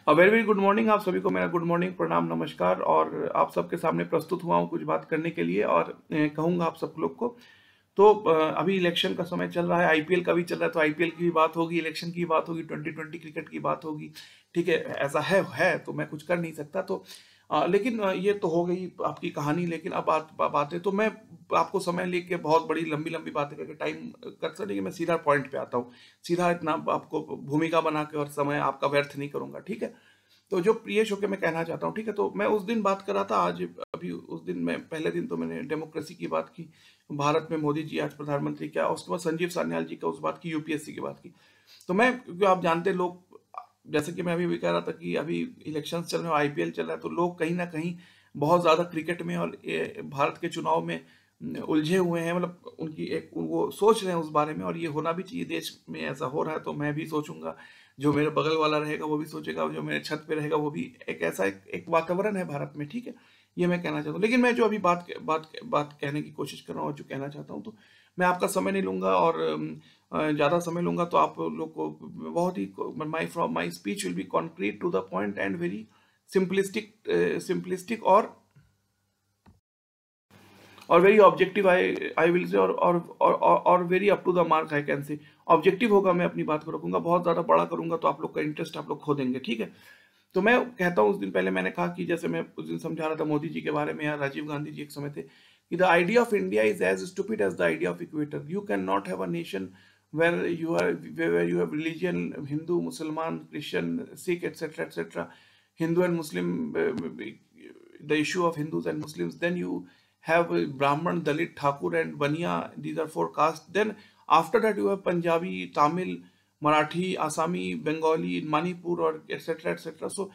Very very good morning. आप सभी को मेरा गुड मॉर्निंग, प्रणाम, नमस्कार। और आप सबके सामने प्रस्तुत हुआ हूँ कुछ बात करने के लिए और कहूँगा आप सब लोग को। तो अभी इलेक्शन का समय चल रहा है, आईपीएल का भी चल रहा है, तो आईपीएल की भी बात होगी, इलेक्शन की बात होगी, 2020 क्रिकेट की बात होगी। ठीक है, ऐसा है तो मैं कुछ कर नहीं सकता। तो लेकिन ये तो हो गई आपकी कहानी। लेकिन अब बातें तो मैं आपको समय लेके बहुत बड़ी लंबी लंबी बातें करके टाइम कर सकता, लेकिन मैं सीधा पॉइंट पे आता हूँ। सीधा इतना आपको भूमिका बना के और समय आपका व्यर्थ नहीं करूंगा। ठीक है, तो जो प्रियेश होके मैं कहना चाहता हूँ, ठीक है, तो मैं उस दिन बात कर रहा था, आज अभी उस दिन मैं पहले दिन तो मैंने डेमोक्रेसी की बात की, भारत में मोदी जी आज प्रधानमंत्री क्या, उसके बाद संजीव सान्याल जी का उस बात की, यूपीएससी की बात की। तो मैं, क्योंकि आप जानते हैं लोग, जैसे कि मैं अभी भी कह रहा था कि अभी इलेक्शन चल रहे हैं, आईपीएल चल रहा है, तो लोग कहीं ना कहीं बहुत ज्यादा क्रिकेट में और भारत के चुनाव में उलझे हुए हैं। मतलब उनकी एक वो सोच रहे हैं उस बारे में, और ये होना भी चाहिए। देश में ऐसा हो रहा है तो मैं भी सोचूंगा, जो मेरे बगल वाला रहेगा वो भी सोचेगा, जो मेरे छत पे रहेगा वो भी। एक ऐसा एक वातावरण है भारत में। ठीक है, ये मैं कहना चाहता हूँ। लेकिन मैं जो अभी बात कहने की कोशिश कर रहा हूँ और जो कहना चाहता हूँ, तो मैं आपका समय नहीं लूंगा। और ज़्यादा समय लूंगा तो आप लोग को बहुत ही, my speech will be concrete to the point and very simplistic और very objective. I will say, और very up to the mark I can say. Objective होगा, मैं अपनी बात को रखूंगा, बहुत ज़्यादा बड़ा करूंगा तो आप लोग का इंटरेस्ट आप लोग खो देंगे। ठीक है, तो मैं कहता हूँ, उस दिन पहले मैंने कहा कि जैसे मैं उस दिन समझा रहा था मोदी जी के बारे में, या राजीव गांधी जी एक समय थे, कि the idea of India is as stupid as the idea of equator. You can not have a nation where you have religion, Hindu, Muslim, Christian, Sikh, etc. Hindu and Muslim, the issue of Hindus and Muslims. Then you have Brahman, Dalit, Thakur and Baniya. These are four castes. Then after that you have Punjabi, Tamil, Marathi, Assami, Bengali, Manipur, or etc. So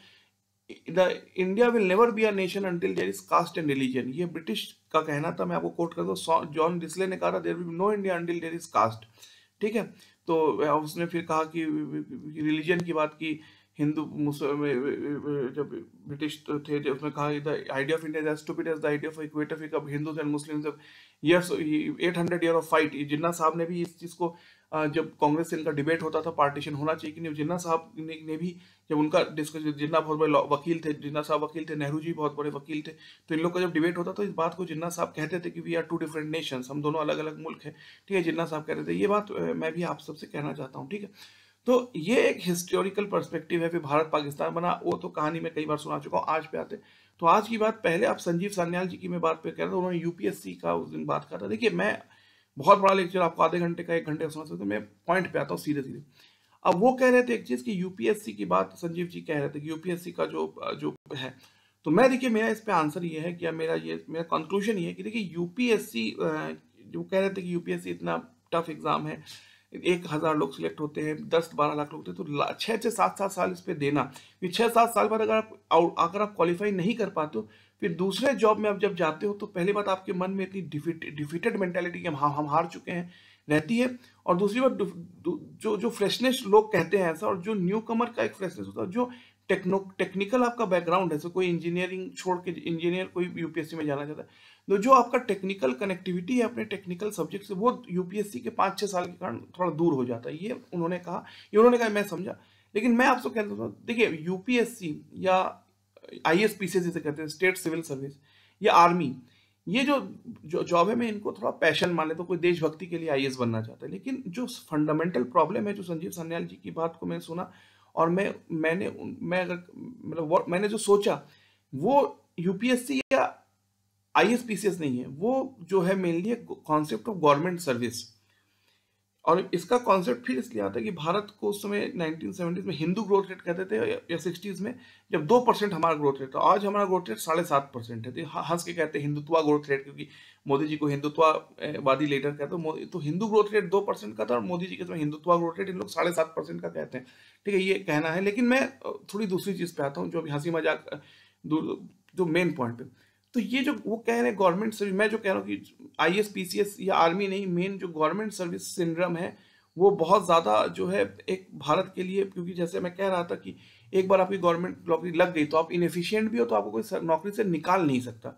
the India will never be a nation until there is caste and religion. ये British का कहना था, मैं आपको coat कर दूं। John डिस्ले ने कहा था, there will be no India until there is caste। ठीक है, तो उसने फिर कहा कि रिलीजन की बात की, हिंदू जब ब्रिटिश थे, जब उसने कहा the idea of India as stupid as the idea of equator. फिर कब हिंदूज एंड मुस्लिम्स, जब years 800 year of fight, Jinnah साहब ने भी इस चीज़ को, जब कांग्रेस से इनका डिबेट होता था पार्टीशन होना चाहिए कि नहीं, जिन्ना साहब ने भी, जब उनका डिस्कस, जिन्ना बहुत बड़े वकील थे, जिन्ना साहब वकील थे, नेहरू जी बहुत बड़े वकील थे, तो इन लोग का जब डिबेट होता था, इस बात को जिन्ना साहब कहते थे कि we are two different nations, हम दोनों अलग अलग मुल्क हैं। ठीक है, जिन्ना साहब कहते थे ये बात, मैं भी आप सबसे कहना चाहता हूँ। ठीक है, तो ये एक हिस्टोरिकल पर्सपेक्टिव है। फिर भारत पाकिस्तान बना, वो तो कहानी मैं कई बार सुना चुका हूँ। आज पे आते, तो आज की बात, पहले आप संजीव सान्याल जी की मैं बात पे कह रहा था, उन्होंने यूपीएससी का उस दिन बात करा था। देखिए, मैं बहुत बड़ा लेक्चर आपको आधे घंटे का, 1 घंटे का सुना सकता हूँ, मैं पॉइंट पे आता हूँ सीधे सीधे। अब वो कह रहे थे एक चीज कि यूपीएससी की बात, संजीव जी कह रहे थे कि यूपीएससी का जो जो है, तो मैं, देखिए, मेरा इस पे आंसर ये है कि मेरा कंक्लूजन ये है कि देखिए, यूपीएससी, जो कह रहे थे कि यूपीएससी इतना टफ एग्जाम है, 1000 लोग सिलेक्ट होते हैं, 10-12 लाख लोग होते हैं, तो 6-7 साल इस पे देना, फिर 6-7 साल बाद अगर आप क्वालिफाई नहीं कर पाते हो, फिर दूसरे जॉब में आप जब जाते हो, तो पहली बात आपके मन में इतनी डिफीटेड मेंटेलिटी कि हम हार चुके हैं रहती है। और दूसरी बात, जो जो फ्रेशनेस लोग कहते हैं ऐसा, और जो न्यू कमर का एक फ्रेशनेस होता है, जो टेक्निकल आपका बैकग्राउंड है, तो कोई इंजीनियरिंग छोड़ के, इंजीनियर कोई यूपीएससी में जाना चाहता है, तो जो आपका टेक्निकल कनेक्टिविटी है अपने टेक्निकल सब्जेक्ट से, वो यूपीएससी के 5-6 साल के कारण थोड़ा दूर हो जाता है। ये उन्होंने कहा, मैं समझा। लेकिन मैं आपसे कहता हूँ, देखिए, यूपीएससी या आईएएस पीसीएस जिसे कहते हैं, स्टेट सिविल सर्विस, या आर्मी, ये जो जॉब है, मैं इनको थोड़ा पैशन मान लेता हूँ। कोई देशभक्ति के लिए आईएएस बनना चाहता है, लेकिन जो फंडामेंटल प्रॉब्लम है, जो संजीव सान्याल जी की बात को मैंने सुना, और मैंने जो सोचा, वो यूपीएससी या आईएएस पीसीएस नहीं है, वो जो है mainly concept of government service. और इसका कॉन्सेप्ट फिर इसलिए आता है कि भारत को उस समय 1970s में हिंदू ग्रोथ रेट कहते थे, या 60s में, जब 2% हमारा ग्रोथ रेट था। आज हमारा ग्रोथ रेट 7.5% है। तो हंस के कहते हैं हिंदुत्वा ग्रोथ रेट, क्योंकि मोदी जी को हिंदुत्ववादी लीडर कहते हैं। तो हिंदू ग्रोथ रेट 2% का था, और मोदी जी के समय हिंदुत्वा ग्रोथ रेट इन लोग 7.5% का कहते हैं। ठीक है, ये कहना है। लेकिन मैं थोड़ी दूसरी चीज पे आता हूँ, जो अभी हंसी मजाक, जो मेन पॉइंट पे, तो ये जो वो कह रहे हैं गवर्नमेंट सर्विस, मैं जो कह रहा हूँ कि आईएएस पीसीएस या आर्मी नहीं, मेन जो गवर्नमेंट सर्विस सिंड्रोम है, वो बहुत ज़्यादा जो है एक भारत के लिए। क्योंकि जैसे मैं कह रहा था कि एक बार आपकी गवर्नमेंट नौकरी लग गई, तो आप इनएफिशिएंट भी हो, तो आपको कोई नौकरी से निकाल नहीं सकता।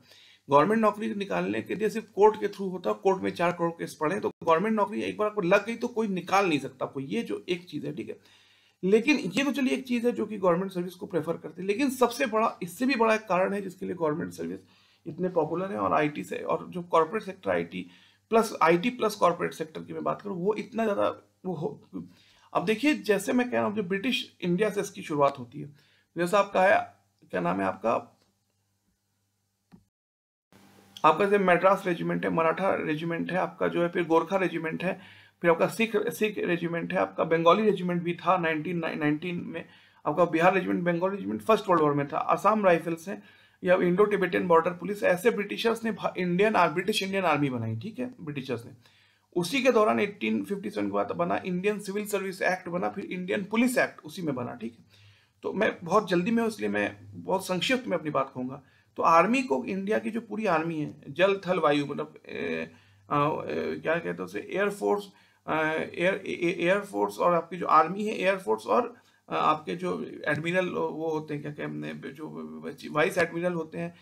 गवर्नमेंट नौकरी निकालने के लिए सिर्फ कोर्ट के थ्रू होता है, कोर्ट में 4 करोड़ केस पड़े, तो गवर्नमेंट नौकरी एक बार आपको लग गई तो कोई निकाल नहीं सकता आपको। ये जो एक चीज़ है, ठीक है। लेकिन ये तो चलिए एक चीज़ है जो कि गवर्नमेंट सर्विस को प्रेफर करते हैं, लेकिन सबसे बड़ा, इससे भी बड़ा एक कारण है जिसके लिए गवर्नमेंट सर्विस इतने पॉपुलर है, और आईटी से, और जो corporate sector IT plus corporate sector की मैं बात करूँ, वो इतना ज़्यादा वो हो। अब देखिए, जैसे मैं कह रहा हूँ, जो ब्रिटिश इंडिया से इसकी शुरुआत होती है, जैसा आपका है, क्या नाम है आपका जैसे मैड्रास रेजिमेंट है, मराठा रेजिमेंट है आपका जो है, फिर गोरखा रेजिमेंट है, फिर आपका सिख रेजिमेंट है, आपका बंगाली रेजिमेंट भी था 1919 में, आपका Bihar regiment, Bengal regiment first world war में था, असम राइफल्स है, या इंडो टिबेटियन बॉर्डर पुलिस, ऐसे ब्रिटिशर्स ने ब्रिटिश इंडियन आर्मी बनाई, ठीक है, ब्रिटिशर्स ने। उसी के दौरान 1857 के बाद बना इंडियन सिविल सर्विस एक्ट बना, फिर इंडियन पुलिस एक्ट उसी में बना, ठीक है। तो मैं बहुत जल्दी में, इसलिए मैं बहुत संक्षिप्त में अपनी बात कहूँगा। तो आर्मी को, इंडिया की जो पूरी आर्मी है, जल थल वायु, मतलब क्या कहते हैं उसे, एयरफोर्स, एयरफोर्स, और आपकी जो आर्मी है एयरफोर्स, और आपके जो एडमिरल वो होते हैं, क्या कहते हैं, जो वाइस एडमिरल होते हैं,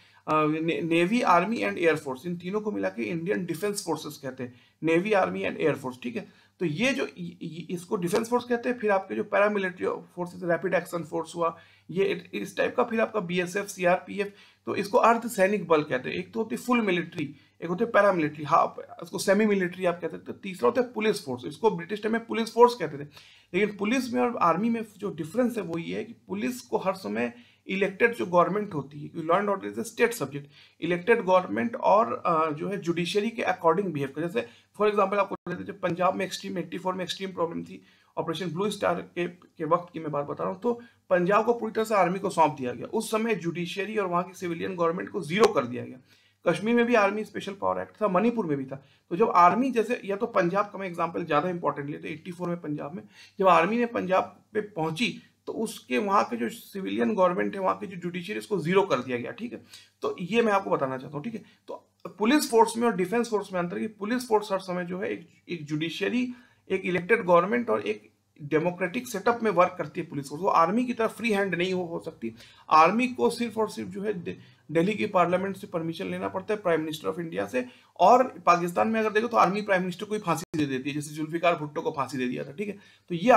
नेवी, आर्मी एंड एयरफोर्स, इन तीनों को मिला के इंडियन डिफेंस फोर्सेस कहते हैं, नेवी, आर्मी एंड एयरफोर्स, ठीक है। तो ये जो इसको डिफेंस फोर्स कहते हैं। फिर आपके जो paramilitary forces, rapid action force हुआ, ये इस टाइप का। फिर आपका बीएसएफ, सीआरपीएफ, तो इसको अर्ध सैनिक बल कहते हैं। एक तो होती है फुल मिलिट्री, एक होते हैं पैरामिलिट्री, हाँ इसको सेमी मिलिट्री आप कह सकते हैं। तीसरा होता है पुलिस फोर्स, इसको ब्रिटिश टाइम में पुलिस फोर्स कहते थे। लेकिन पुलिस में और आर्मी में जो डिफरेंस है वो ये है कि पुलिस को हर समय इलेक्टेड जो गवर्नमेंट होती है, law and order is a state subject, elected government और जो है जुडिशरी के अकॉर्डिंग बिहेव कर। जैसे फॉर एग्जांपल आपको कहते जब पंजाब में 84 में एक्सट्रीम प्रॉब्लम थी, ऑपरेशन ब्लू स्टार के वक्त की मैं बात बता रहा हूँ, तो पंजाब को पूरी तरह से आर्मी को सौंप दिया गया। उस समय जुडिशरी और वहाँ की सिविलियन गवर्नमेंट को जीरो कर दिया गया। कश्मीर में भी आर्मी स्पेशल पावर एक्ट था, मणिपुर में भी था। तो जब आर्मी, जैसे या तो पंजाब का मैं एग्जांपल ज़्यादा इंपॉर्टेंट लेते, 84 में पंजाब में जब आर्मी ने पंजाब पे पहुंची, तो उसके वहाँ के जो सिविलियन गवर्नमेंट है, वहाँ की जो जुडिशरी, उसको जीरो कर दिया गया, ठीक है। तो ये मैं आपको बताना चाहता हूँ, ठीक है। तो पुलिस फोर्स में और डिफेंस फोर्स में अंतर कि पुलिस फोर्स हर समय जो है एक जुडिशरी, एक इलेक्टेड गवर्नमेंट और एक डेमोक्रेटिक सेटअप में वर्क करती है पुलिस फोर्स। वो आर्मी की तरह फ्री हैंड नहीं हो सकती। आर्मी को सिर्फ और सिर्फ जो है दिल्ली की पार्लियामेंट से परमिशन लेना पड़ता है, प्राइम मिनिस्टर ऑफ इंडिया से। और पाकिस्तान में अगर देखो तो आर्मी प्राइम मिनिस्टर को ही फांसी दे देती है, जैसे जुल्फिकार भुट्टो को फांसी दे दिया था, ठीक है। तो ये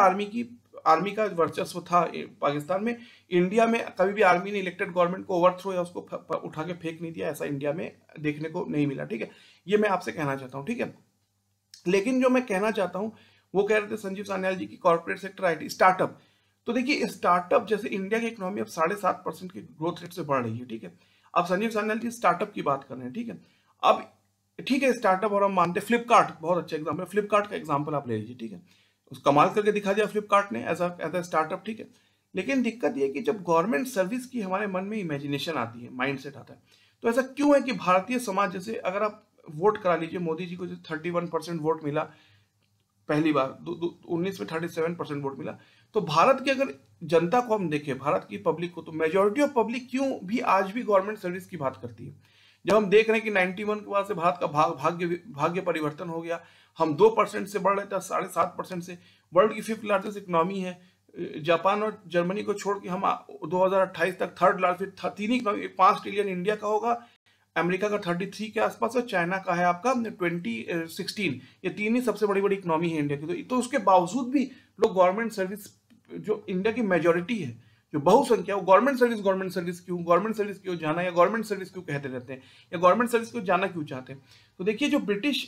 आर्मी का वर्चस्व था पाकिस्तान में। इंडिया में कभी भी आर्मी ने इलेक्टेड गवर्नमेंट को ओवरथ्रो या उसको उठा के फेंक नहीं दिया, ऐसा इंडिया में देखने को नहीं मिला, ठीक है। ये मैं आपसे कहना चाहता हूँ, ठीक है। लेकिन जो मैं कहना चाहता हूँ, वो कह रहे थे संजीव सान्याल जी की कॉर्पोरेट सेक्टर आईटी स्टार्टअप। तो देखिए स्टार्टअप, जैसे इंडिया की इकोनॉमी अब 7.5% की ग्रोथ रेट से बढ़ रही है, ठीक है। अब संजीव सान्याल जी स्टार्टअप की बात कर रहे हैं, ठीक है। अब ठीक है स्टार्टअप, और हम मानते हैं फ्लिपकार्ट बहुत अच्छा एग्जाम्पल है। फ्लिपकार्ट का एग्जाम्पल आप ले लीजिए, ठीक है। उस कमाल करके दिखा दिया फ्लिपकार्ट ने एज अ स्टार्टअप, ठीक है। लेकिन दिक्कत ये है कि जब गवर्नमेंट सर्विस की हमारे मन में इमेजिनेशन आती है, माइंड सेट आता है, तो ऐसा क्यों है कि भारतीय समाज, जैसे अगर आप वोट करा लीजिए, मोदी जी को जो 31% वोट मिला पहली बार, 19 में 37% वोट मिला, तो भारत की अगर जनता को हम देखें, भारत की पब्लिक को, तो मेजोरिटी ऑफ पब्लिक क्यों भी आज भी गवर्नमेंट सर्विस की बात करती है। जब हम देख रहे हैं कि 91 के बाद से भारत का भाग्य परिवर्तन हो गया, हम 2% से बढ़ रहे थे 7.5% से, वर्ल्ड की 5th लार्जेस्ट इकोनॉमी है। जापान और जर्मनी को छोड़ के हम 2028 तक 3rd लार्जेस्ट, तीन ही इकोनॉमी, 5 ट्रिलियन इंडिया का होगा, अमेरिका का 33 के आसपास, और चाइना का है आपका 2016। ये तीन ही सबसे बड़ी बड़ी इकोनॉमी है इंडिया की। तो उसके बावजूद भी लोग गवर्नमेंट सर्विस, जो इंडिया की मेजोरिटी है, जो बहुसंख्या, वो गवर्नमेंट सर्विस क्यों जाना, या गवर्नमेंट सर्विस क्यों कहते रहते हैं, या गवर्नमेंट सर्विस को जाना क्यों चाहते हैं। तो देखिए जो ब्रिटिश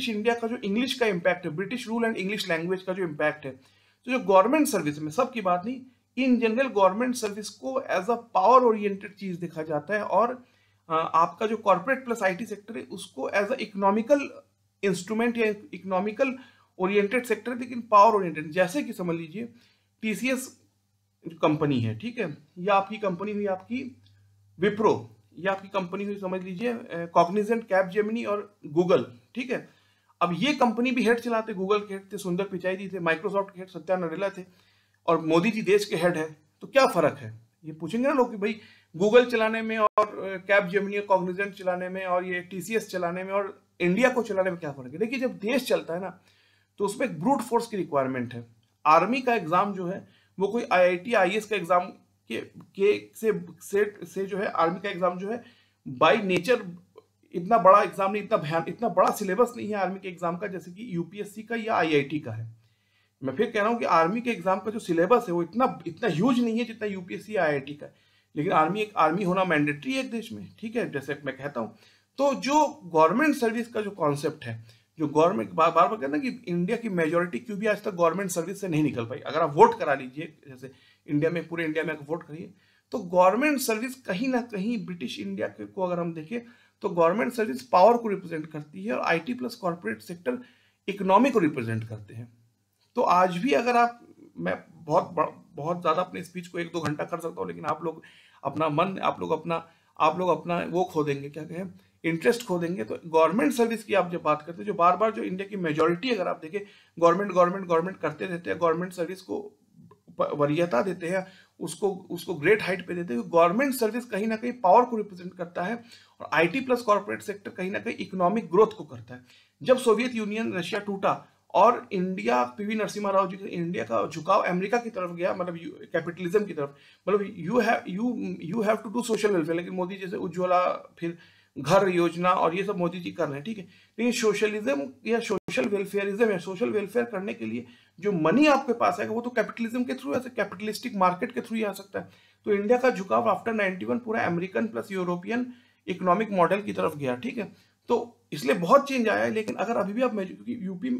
इंडिया का जो इंग्लिश का इम्पैक्ट है, British rule and English language का जो इम्पैक्ट है, तो जो गवर्नमेंट सर्विस में, सबकी बात नहीं, इन जनरल गवर्नमेंट सर्विस को एज अ पावर ओरिएंटेड चीज देखा जाता है, और आपका जो कॉर्पोरेट प्लस आईटी सेक्टर है उसको एज अ इकोनॉमिकल इंस्ट्रूमेंट या इकोनॉमिकल ओरिएंटेड सेक्टर, लेकिन पावर ओरिएंटेड। जैसे कि समझ लीजिए टीसीएस कंपनी है, ठीक है, या आपकी कंपनी हुई आपकी विप्रो, या आपकी कंपनी हुई समझ लीजिए कॉग्निजेंट, कैपजेमिनी और गूगल, ठीक है। अब ये कंपनी भी हेड चलाते, गूगल के हेड थे सुंदर पिचाई जी थे, माइक्रोसॉफ्ट के हेड सत्या नडेला थे, और मोदी जी देश के हेड है। तो क्या फर्क है, ये पूछेंगे ना लोग कि भाई गूगल चलाने में और कैपजेमिनी, कॉग्निजेंट चलाने में, और ये टीसीएस चलाने में, और इंडिया को चलाने में क्या फर्क है। देखिए जब देश चलता है ना, तो उसमें एक ब्रूट फोर्स की रिक्वायरमेंट है। आर्मी का एग्जाम जो है वो कोई आईआईटी आईएएस का एग्जाम से जो है, आर्मी का एग्जाम जो है बाय नेचर इतना बड़ा एग्जाम नहीं, इतना बड़ा सिलेबस नहीं है आर्मी के एग्जाम का, जैसे कि यूपीएससी का या आईआईटी का है। मैं फिर कह रहा हूँ कि आर्मी के एग्जाम का जो सिलेबस है वो इतना इतना ह्यूज नहीं है जितना यूपीएससी आईआईटी का है, लेकिन आर्मी होना मैंडेटरी है एक देश में, ठीक है, जैसे मैं कहता हूँ। तो जो गवर्नमेंट सर्विस का जो कॉन्सेप्ट है, जो गवर्नमेंट बार बार कहते हैं कि इंडिया की मेजोरिटी क्यों भी आज तक गवर्नमेंट सर्विस से नहीं निकल पाई। अगर आप वोट करा लीजिए, जैसे इंडिया में, पूरे इंडिया में अगर वोट करिए, तो गवर्नमेंट सर्विस कहीं ना कहीं ब्रिटिश इंडिया को अगर हम देखें तो गवर्नमेंट सर्विस पावर को रिप्रेजेंट करती है और IT plus corporate sector economy को रिप्रेजेंट करते हैं। तो आज भी अगर आप, मैं बहुत ज्यादा अपने स्पीच को 1-2 घंटा कर सकता हूँ, लेकिन आप लोग अपना मन, आप लोग अपना वो खो देंगे, क्या कहें, इंटरेस्ट खो देंगे। तो गवर्नमेंट सर्विस की आप जब बात करते हैं, जो बार बार जो इंडिया की मेजोरिटी अगर आप देखें गवर्नमेंट करते रहते हैं, गवर्नमेंट सर्विस को वरीयता देते हैं, उसको ग्रेट हाइट पे देते हैं। गवर्नमेंट सर्विस कहीं ना कहीं पावर को रिप्रेजेंट करता है और आईटी प्लस कॉर्पोरेट सेक्टर कहीं ना कहीं इकोनॉमिक ग्रोथ को करता है। जब सोवियत यूनियन, रशिया टूटा और इंडिया, पीवी नरसिम्हा राव जी का इंडिया का झुकाव अमेरिका की तरफ गया, मतलब कैपिटलिज्म की तरफ, मतलब you have to do social welfare, लेकिन मोदी जैसे उज्ज्वला, फिर घर योजना और ये सब मोदी जी कर रहे हैं, ठीक है, लेकिन सोशलिज्म या सोशल वेलफेयरिज्म या सोशल वेलफेयर करने के लिए जो मनी आपके पास आएगा वो तो कैपिटलिज्म के थ्रू, ऐसे कैपिटलिस्टिक मार्केट के थ्रू ही आ सकता है। तो इंडिया का झुकाव आफ्टर 91 पूरा American plus European economic model की तरफ गया, ठीक है। तो इसलिए बहुत चेंज आया है। लेकिन अगर अभी भी आप, क्योंकि यूपी,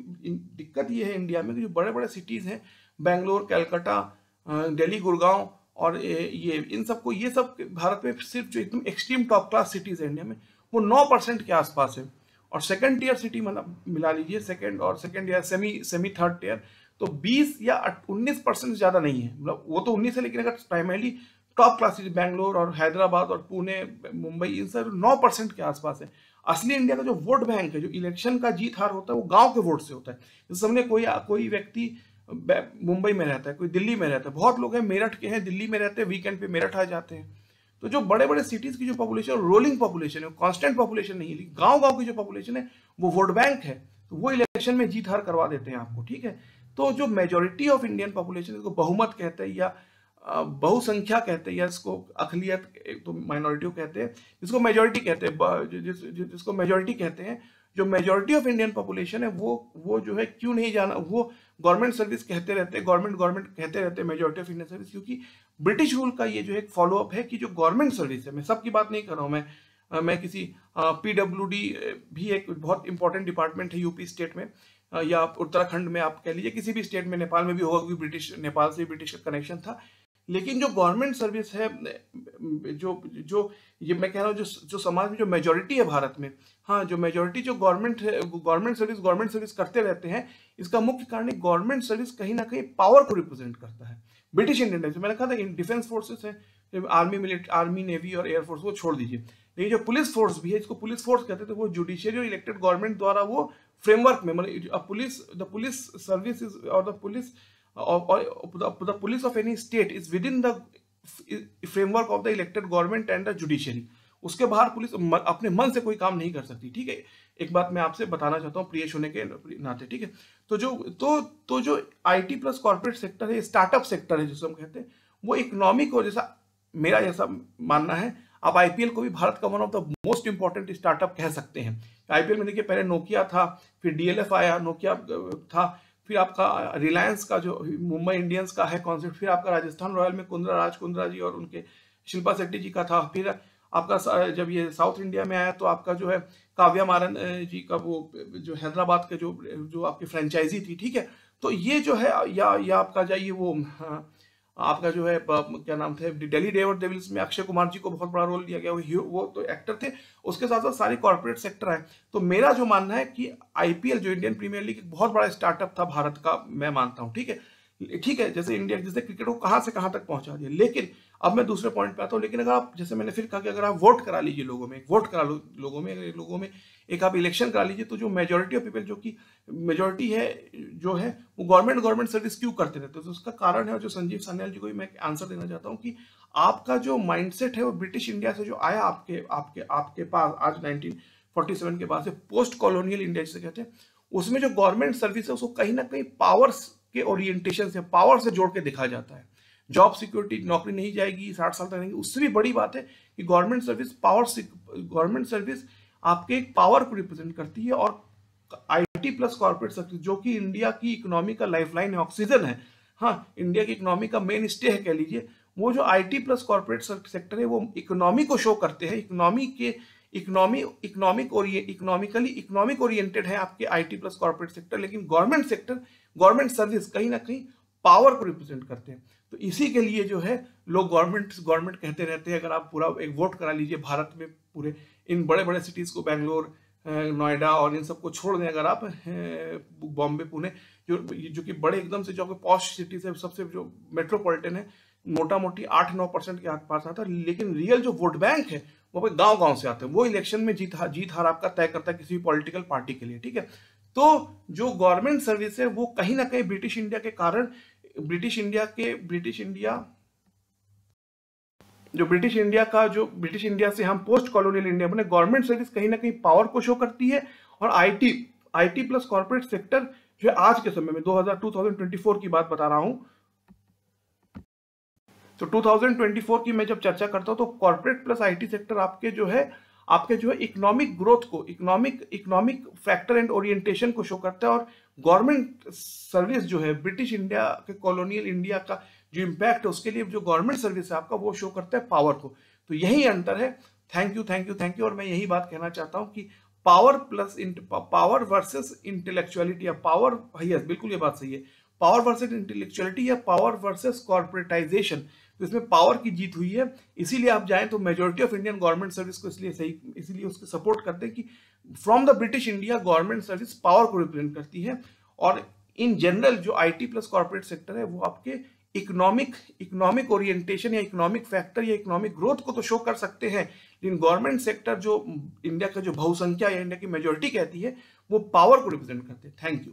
दिक्कत ये है इंडिया में कि जो बड़े बड़े सिटीज हैं, बेंगलोर, कलकत्ता, दिल्ली, गुड़गांव और ये इन सबको, ये सब भारत में सिर्फ जो एकदम एक्सट्रीम टॉप क्लास सिटीज है इंडिया में, वो 9% के आसपास है। और सेकंड टियर सिटी मतलब मिला लीजिए, सेकंड या सेमी थर्ड टियर, तो 20 या 19% ज्यादा नहीं है, मतलब वो तो 19 है, लेकिन अगर primarily top class city Bangalore और हैदराबाद और पुणे, मुंबई, इन सब 9% के आसपास है। असली इंडिया का जो वोट बैंक है, जो इलेक्शन का जीत हार होता है, वो गांव के वोट से होता है। जैसे हमने कोई व्यक्ति मुंबई में रहता है, कोई दिल्ली में रहता है, बहुत लोग हैं मेरठ के हैं, दिल्ली में रहते हैं, वीकेंड पे मेरठ आ जाते हैं। तो जो बड़े बड़े सिटीज की जो पॉपुलेशन, रोलिंग पॉपुलेशन है, कांस्टेंट पॉपुलेशन नहीं है, गांव गांव की जो पॉपुलेशन है वो वोट बैंक है, तो वो इलेक्शन में जीत हार करवा देते हैं आपको, ठीक है। तो जो मेजोरिटी ऑफ इंडियन पॉपुलेशन, इसको बहुमत कहते हैं या बहुसंख्या कहते हैं, या इसको अकलियत, तो माइनॉरिटी कहते हैं, जिसको मेजोरिटी कहते हैं, जिसको मेजोरिटी कहते हैं, जो मेजोरिटी ऑफ इंडियन पॉपुलेशन है वो जो है क्यों नहीं जाना, वो गवर्नमेंट सर्विस कहते रहते हैं, गवर्नमेंट कहते रहते हैं, मेजोरिटी ऑफ इंडियन सर्विस, क्योंकि ब्रिटिश रूल का ये जो एक फॉलोअप है कि जो गवर्नमेंट सर्विस है, मैं सबकी बात नहीं कर रहा हूँ, मैं किसी पीडब्ल्यूडी भी एक बहुत इंपॉर्टेंट डिपार्टमेंट है यूपी स्टेट में, या उत्तराखंड में, आप कह लीजिए किसी भी स्टेट में, नेपाल में भी होगा क्योंकि ब्रिटिश, नेपाल से ब्रिटिश का कनेक्शन था। लेकिन जो गवर्नमेंट सर्विस है, जो ये मैं कह रहा हूँ, जो समाज में जो मेजोरिटी है भारत में, हाँ, जो मेजोरिटी जो गवर्नमेंट सर्विस करते रहते हैं, इसका मुख्य कारण गवर्नमेंट सर्विस कहीं ना कहीं पावर को रिप्रेजेंट करता है। ब्रिटिश इंडियन नेवी, मैंने कहा था डिफेंस फोर्सेस है, आर्मी, नेवी और एयरफोर्स, वो छोड़ दीजिए, लेकिन जो पुलिस फोर्स भी है, इसको पुलिस फोर्स कहते थे, वो जुडिशियरी और इलेक्टेड गवर्नमेंट द्वारा वो फ्रेमवर्क में, मतलब द पुलिस सर्विस इज, और the police the police of any state is within the framework of the elected government and the judiciary। उसके बाहर पुलिस अपने मन से कोई काम नहीं कर सकती, ठीक है। एक बात मैं आपसे बताना चाहता हूँ प्रियेश होने के नाते, ठीक है। तो जो आईटी प्लस कॉर्पोरेट सेक्टर है, स्टार्टअप सेक्टर है जिसे हम कहते हैं, वो इकोनॉमिक को, जैसा मेरा जैसा मानना है, आप आईपीएल को भी भारत का one of the most important startup कह सकते हैं। आईपीएल में देखिए, पहले नोकिया था, फिर डीएलएफ आया, नोकिया था, फिर आपका रिलायंस का जो मुंबई इंडियंस का है कॉन्सेप्ट, फिर आपका राजस्थान रॉयल में कुंद्रा जी और उनके शिल्पा शेट्टी जी का था, फिर आपका जब ये साउथ इंडिया में आया तो आपका जो है काव्या मारन जी का वो जो हैदराबाद के जो आपकी फ्रेंचाइजी थी, ठीक है। तो ये जो है, या आपका जाइए वो आपका जो है क्या नाम था, दिल्ली डेविल्स में अक्षय कुमार जी को बहुत बड़ा रोल दिया गया, वो तो एक्टर थे, उसके साथ साथ सारे कॉर्पोरेट सेक्टर है। तो मेरा जो मानना है कि आईपीएल जो इंडियन प्रीमियर लीग एक बहुत बड़ा स्टार्टअप था भारत का, मैं मानता हूँ, ठीक है, जैसे इंडिया, जैसे क्रिकेट को कहाँ से कहाँ तक पहुंचा दिया। लेकिन अब मैं दूसरे पॉइंट पे आता हूँ, लेकिन अगर आप, जैसे मैंने फिर कहा कि अगर आप वोट करा लीजिए लोगों में, एक आप इलेक्शन करा लीजिए, तो जो मेजोरिटी ऑफ पीपल, जो कि मेजोरिटी है जो है, वो गवर्नमेंट सर्विस क्यों करते रहते हैं, तो उसका कारण है, और जो संजीव सान्याल जी को भी मैं आंसर देना चाहता हूँ कि आपका जो माइंडसेट है वो ब्रिटिश इंडिया से जो आया आपके पास आज 1947 के बाद से, पोस्ट कॉलोनियल इंडिया जिसे कहते हैं, उसमें जो गवर्नमेंट सर्विस है उसको कहीं ना कहीं पावर्स के ओरिएंटेशन से, पावर से जोड़ के देखा जाता है। जॉब सिक्योरिटी, नौकरी नहीं जाएगी 60 साल तक रहेंगी, उससे भी बड़ी बात है कि गवर्नमेंट सर्विस आपके एक पावर को रिप्रेजेंट करती है, और आईटी प्लस कॉर्पोरेट सेक्टर जो कि इंडिया की इकोनॉमी का लाइफलाइन है, ऑक्सीजन है, हाँ इंडिया की इकोनॉमी का मेन स्टे है कह लीजिए, वो जो आईटी प्लस कॉर्पोरेट सेक्टर है वो इकोनॉमी को शो करते हैं, इकोनॉमिक ओरिएंटेड है आपके आईटी प्लस कॉर्पोरेट सेक्टर। लेकिन गवर्नमेंट सर्विस कहीं ना कहीं पावर को रिप्रेजेंट करते हैं। तो इसी के लिए जो है लोग गवर्नमेंट कहते रहते हैं। अगर आप पूरा एक वोट करा लीजिए भारत में, पूरे इन बड़े बड़े सिटीज को, बैंगलोर, नोएडा और इन सबको छोड़ दें अगर आप, बॉम्बे, पुणे, जो कि बड़े एकदम से जो पॉश सिटीज है, सबसे जो मेट्रोपॉलिटन है, मोटा मोटी 8-9% के आसपास आता है। लेकिन रियल जो वोट बैंक है वो गांव से आते हैं। वो इलेक्शन में जीत हार आपका तय करता है किसी भी पॉलिटिकल पार्टी के लिए, ठीक है। तो जो गवर्नमेंट सर्विस है वो कहीं ना कहीं ब्रिटिश इंडिया के कारण, ब्रिटिश इंडिया से हम पोस्ट कॉलोनियल इंडिया बने, गवर्नमेंट सर्विस कहीं ना कहीं पावर को शो करती है। और आईटी प्लस कॉर्पोरेट सेक्टर जो है आज के समय में 2024 की बात बता रहा हूं, तो 2024 की मैं जब चर्चा करता हूं तो कॉर्पोरेट प्लस आईटी सेक्टर आपके जो है इकोनॉमिक ग्रोथ को, इकोनॉमिक फैक्टर एंड ओरिएंटेशन को शो करता है। और गवर्नमेंट सर्विस जो है ब्रिटिश इंडिया के कॉलोनियल इंडिया का जो इम्पैक्ट है उसके लिए जो गवर्नमेंट सर्विस है आपका वो शो करता है पावर को। तो यही अंतर है। Thank you. और मैं यही बात कहना चाहता हूं कि पावर वर्सेस इंटेलेक्चुअलिटी, या पावर, यस बिल्कुल ये बात सही है, पावर वर्सेस इंटेलेक्चुअलिटी या पावर वर्सेस कॉर्पोरेटाइजेशन, तो इसमें पावर की जीत हुई है। इसीलिए आप जाएं तो majority of Indian government service को इसीलिए उसको सपोर्ट करते हैं कि from the British India government service power को रिप्रेजेंट करती है। और इन जनरल जो आईटी प्लस कॉर्पोरेट सेक्टर है वो आपके इकोनॉमिक ओरिएंटेशन या इकोनॉमिक फैक्टर या इकोनॉमिक ग्रोथ को तो शो कर सकते हैं, लेकिन गवर्नमेंट सेक्टर जो इंडिया का जो बहुसंख्या या इंडिया की मेजॉरिटी कहती है वो पावर को रिप्रेजेंट करते हैं। Thank you.